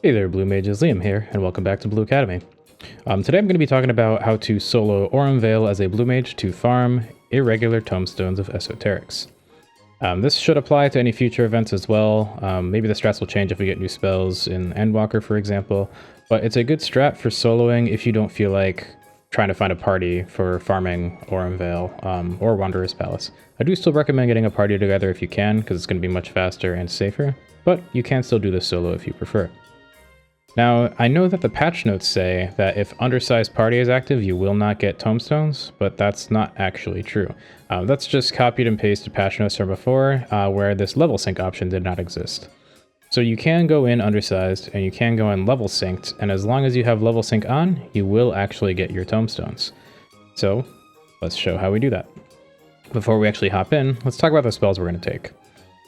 Hey there, Blue Mages, Liam here, and welcome back to Blue Academy. Today I'm going to be talking about how to solo Aurum Vale as a Blue Mage to farm irregular tomestones of esoterics. This should apply to any future events as well. Maybe the strats will change if we get new spells in Endwalker, for example, but it's a good strat for soloing if you don't feel like trying to find a party for farming Aurum Vale or Wanderer's Palace. I do still recommend getting a party together if you can, because it's going to be much faster and safer, but you can still do this solo if you prefer. Now, I know that the patch notes say that if undersized party is active, you will not get tomestones, but that's not actually true. That's just copied and pasted patch notes from before, where this level sync option did not exist. So you can go in undersized, and you can go in level synced, and as long as you have level sync on, you will actually get your tomestones. So, let's show how we do that. Before we actually hop in, let's talk about the spells we're going to take.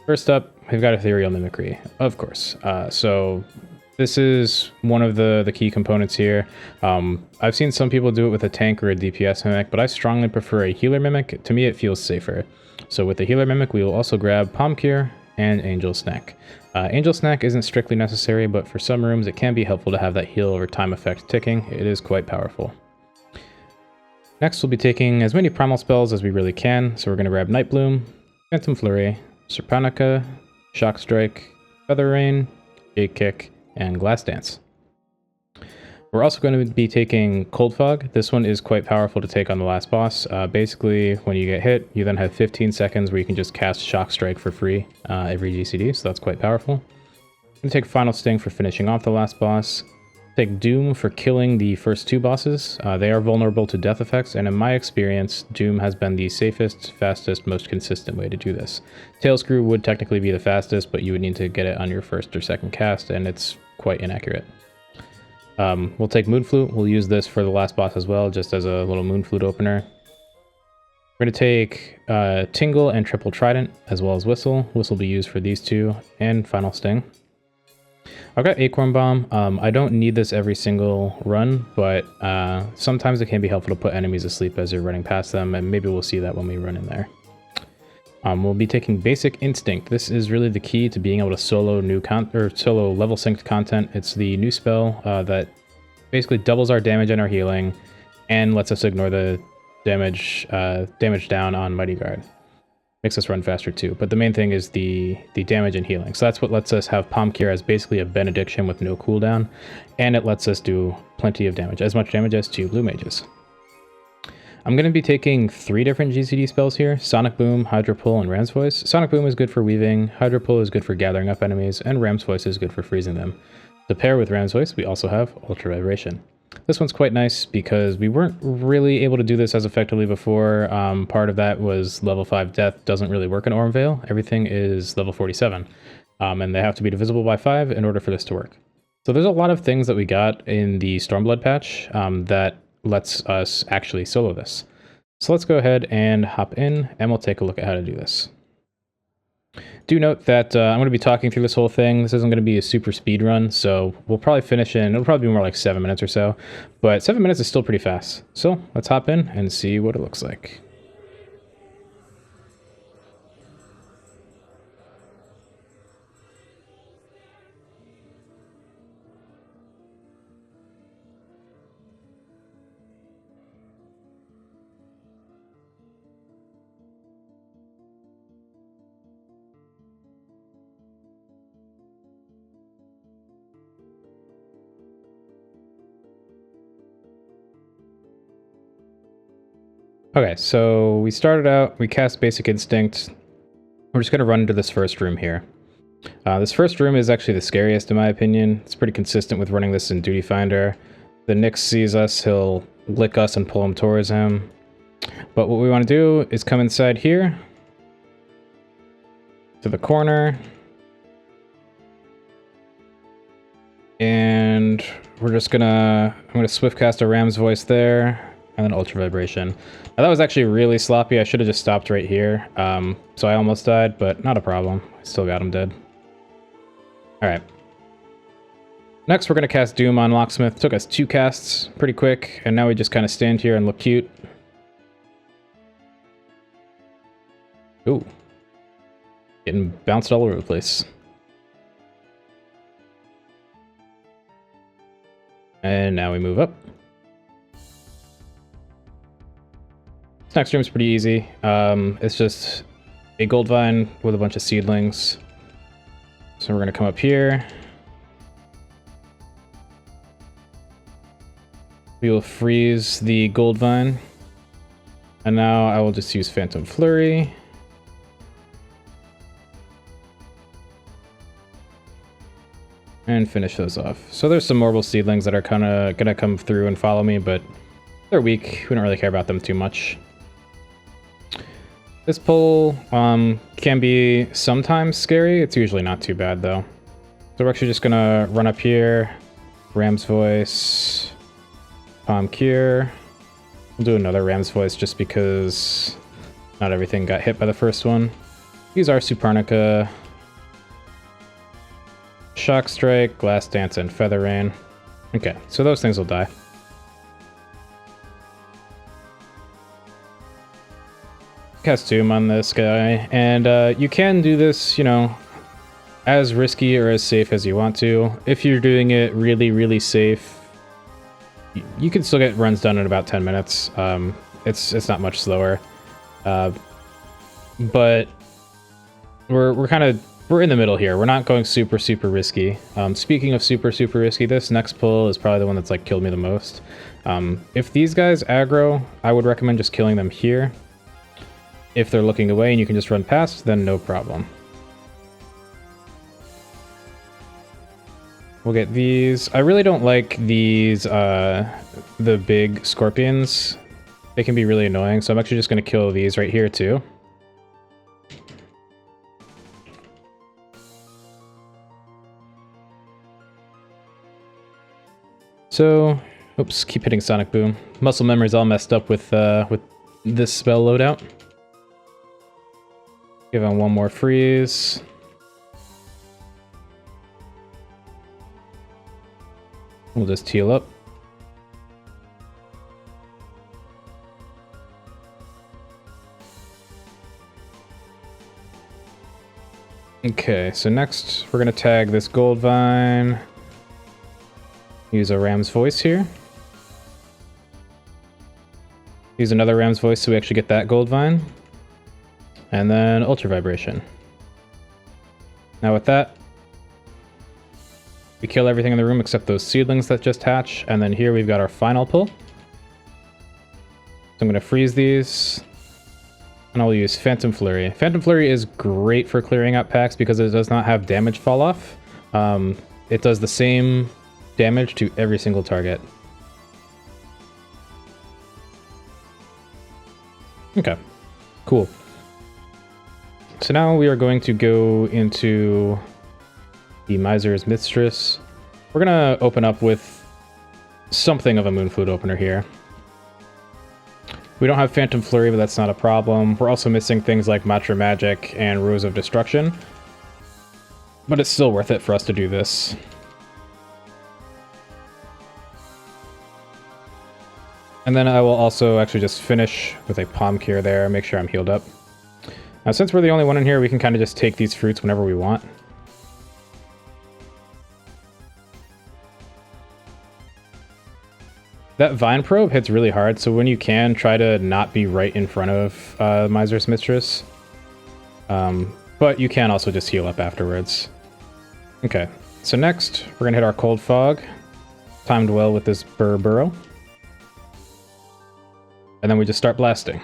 First up, we've got Ethereal Mimicry, of course. This is one of the key components here. I've seen some people do it with a tank or a DPS Mimic, but I strongly prefer a Healer Mimic. To me, it feels safer. So with the Healer Mimic, we will also grab Palm Cure and Angel Snack. Angel Snack isn't strictly necessary, but for some rooms, it can be helpful to have that heal over time effect ticking. It is quite powerful. Next, we'll be taking as many primal spells as we really can. So we're going to grab Night Bloom, Phantom Flurry, Serpanica, Shock Strike, Feather Rain, Jade Kick, and Glass Dance. We're also going to be taking Cold Fog. This one is quite powerful to take on the last boss. Basically, when you get hit, you then have 15 seconds where you can just cast Shock Strike for free every GCD, so that's quite powerful. I'm going to take Final Sting for finishing off the last boss. Take Doom for killing the first two bosses. They are vulnerable to death effects, and in my experience, Doom has been the safest, fastest, most consistent way to do this. Tailscrew would technically be the fastest, but you would need to get it on your first or second cast, and it's quite inaccurate. We'll take Moon Flute. We'll use this for the last boss as well, just as a little Moon Flute opener. We're going to take Tingle and Triple Trident, as well as Whistle. Whistle will be used for these two, and Final Sting. I've got Acorn Bomb. I don't need this every single run, but sometimes it can be helpful to put enemies asleep as you're running past them, and maybe we'll see that when we run in there. We'll be taking Basic Instinct. This is really the key to being able to solo solo level synced content. It's the new spell that basically doubles our damage and our healing, and lets us ignore the damage down on Mighty Guard. Makes us run faster too, but the main thing is the damage and healing. So that's what lets us have Palm Cure as basically a benediction with no cooldown, and it lets us do plenty of damage, as much damage as 2 Blue Mages. I'm going to be taking 3 different GCD spells here: Sonic Boom, Hydro Pull, and Ram's Voice. Sonic Boom is good for weaving, Hydro Pull is good for gathering up enemies, and Ram's Voice is good for freezing them. To pair with Ram's Voice, we also have Ultra Vibration. This one's quite nice because we weren't really able to do this as effectively before. Part of that was level 5 death doesn't really work in Aurum Vale. Everything is level 47, and they have to be divisible by 5 in order for this to work. So there's a lot of things that we got in the Stormblood patch that lets us actually solo this. So let's go ahead and hop in, and we'll take a look at how to do this. Do note that I'm going to be talking through this whole thing. This isn't going to be a super speed run, so we'll probably finish it'll probably be more like 7 minutes or so, but 7 minutes is still pretty fast. So let's hop in and see what it looks like. Okay, so we started out, we cast Basic Instinct. We're just going to run into this first room here. This first room is actually the scariest in my opinion. It's pretty consistent with running this in Duty Finder. The Nyx sees us, he'll lick us and pull him towards him. But what we want to do is come inside here, to the corner, and we're just I'm gonna Swift cast a Ram's Voice there, and then Ultra Vibration. Now that was actually really sloppy. I should have just stopped right here. So I almost died, but not a problem. I still got him dead. Alright. Next, we're going to cast Doom on Locksmith. Took us 2 casts pretty quick, and now we just kind of stand here and look cute. Ooh. Getting bounced all over the place. And now we move up. This next room's pretty easy. It's just a gold vine with a bunch of seedlings. So we're gonna come up here. We will freeze the gold vine. And now I will just use Phantom Flurry. And finish those off. So there's some Morbol seedlings that are kind of gonna come through and follow me, but they're weak. We don't really care about them too much. This pull can be sometimes scary. It's usually not too bad though. So we're actually just gonna run up here. Ram's Voice. Palm Cure. We'll do another Ram's Voice just because not everything got hit by the first one. Use our Suparnica. Shock Strike, Glass Dance, and Feather Rain. Okay, so those things will die. Cast Tomb on this guy, and you can do this, you know, as risky or as safe as you want to. If you're doing it really, really safe, you can still get runs done in about 10 minutes. It's not much slower, but we're in the middle here. We're not going super risky. Speaking of super risky, this next pull is probably the one that's like killed me the most. If these guys aggro, I would recommend just killing them here. If they're looking away and you can just run past, then no problem. We'll get these. I really don't like these, the big scorpions. They can be really annoying, so I'm actually just going to kill these right here too. So, oops, keep hitting Sonic Boom. Muscle memory's all messed up with this spell loadout. Give him one more freeze. We'll just heal up. Okay, so next we're gonna tag this gold vine. Use a Ram's Voice here. Use another Ram's Voice so we actually get that gold vine. And then Ultra Vibration. Now with that, we kill everything in the room except those seedlings that just hatch, and then here we've got our final pull. So I'm going to freeze these, and I'll use Phantom Flurry. Phantom Flurry is great for clearing out packs because it does not have damage fall off. It does the same damage to every single target. Okay, cool. So now we are going to go into the Miser's Mistress. We're gonna open up with something of a Moonflute opener here. We don't have Phantom Flurry, but that's not a problem. We're also missing things like Matra Magic and Rose of Destruction, but it's still worth it for us to do this. And then I will also actually just finish with a Palm Cure there, make sure I'm healed up. Now, since we're the only one in here, we can kind of just take these fruits whenever we want. That Vine Probe hits really hard, so when you can, try to not be right in front of Miser's Mistress. But you can also just heal up afterwards. Okay, so next, we're going to hit our Cold Fog. Timed well with this Burrow. And then we just start blasting.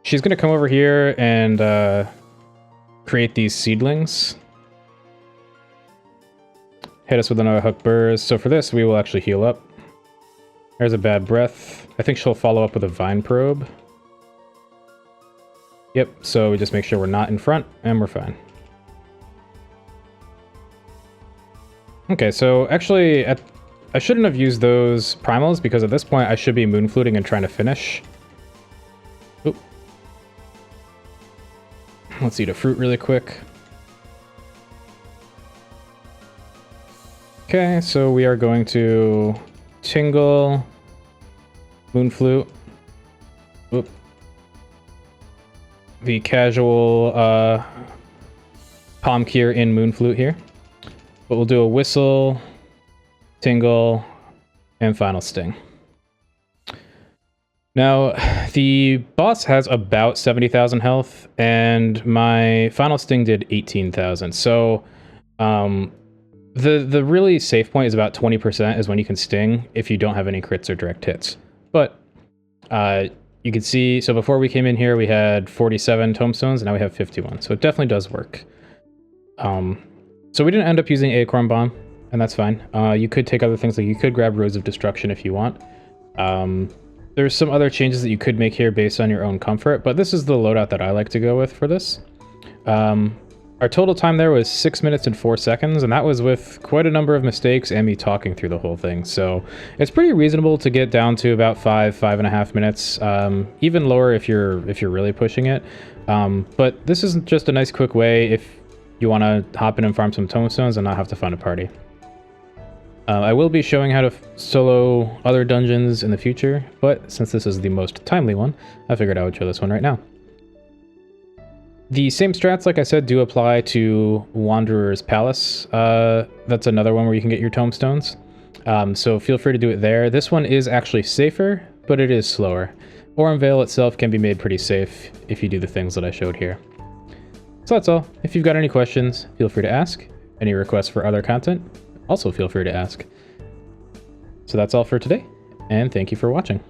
She's going to come over here and create these seedlings. Hit us with another Hook Burrs. So for this, we will actually heal up. There's a Bad Breath. I think she'll follow up with a Vine Probe. Yep, so we just make sure we're not in front, and we're fine. Okay, so actually, I shouldn't have used those primals, because at this point I should be Moonfluting and trying to finish. Oop. Let's eat a fruit really quick. Okay, so we are going to Tingle, Moonflute, oop, the casual Palm Cure in Moonflute here. But we'll do a Whistle, Tingle, and Final Sting. Now, the boss has about 70,000 health, and my Final Sting did 18,000. So, the really safe point is about 20% is when you can Sting if you don't have any crits or direct hits. But you can see, so before we came in here, we had 47 tomestones, and now we have 51. So it definitely does work. So we didn't end up using Acorn Bomb, and that's fine. You could take other things, like you could grab Rose of Destruction if you want. There's some other changes that you could make here based on your own comfort, but this is the loadout that I like to go with for this. Our total time there was 6 minutes and 4 seconds, and that was with quite a number of mistakes and me talking through the whole thing. So it's pretty reasonable to get down to about 5.5 minutes, even lower if you're really pushing it. But this is just a nice quick way if you want to hop in and farm some tomestones and not have to find a party. I will be showing how to solo other dungeons in the future, but since this is the most timely one, I figured I would show this one right now. The same strats, like I said, do apply to Wanderer's Palace. That's another one where you can get your tomestones. So feel free to do it there. This one is actually safer, but it is slower. Aurum Vale itself can be made pretty safe if you do the things that I showed here. So that's all. If you've got any questions, feel free to ask. Any requests for other content, also feel free to ask. So that's all for today, and thank you for watching.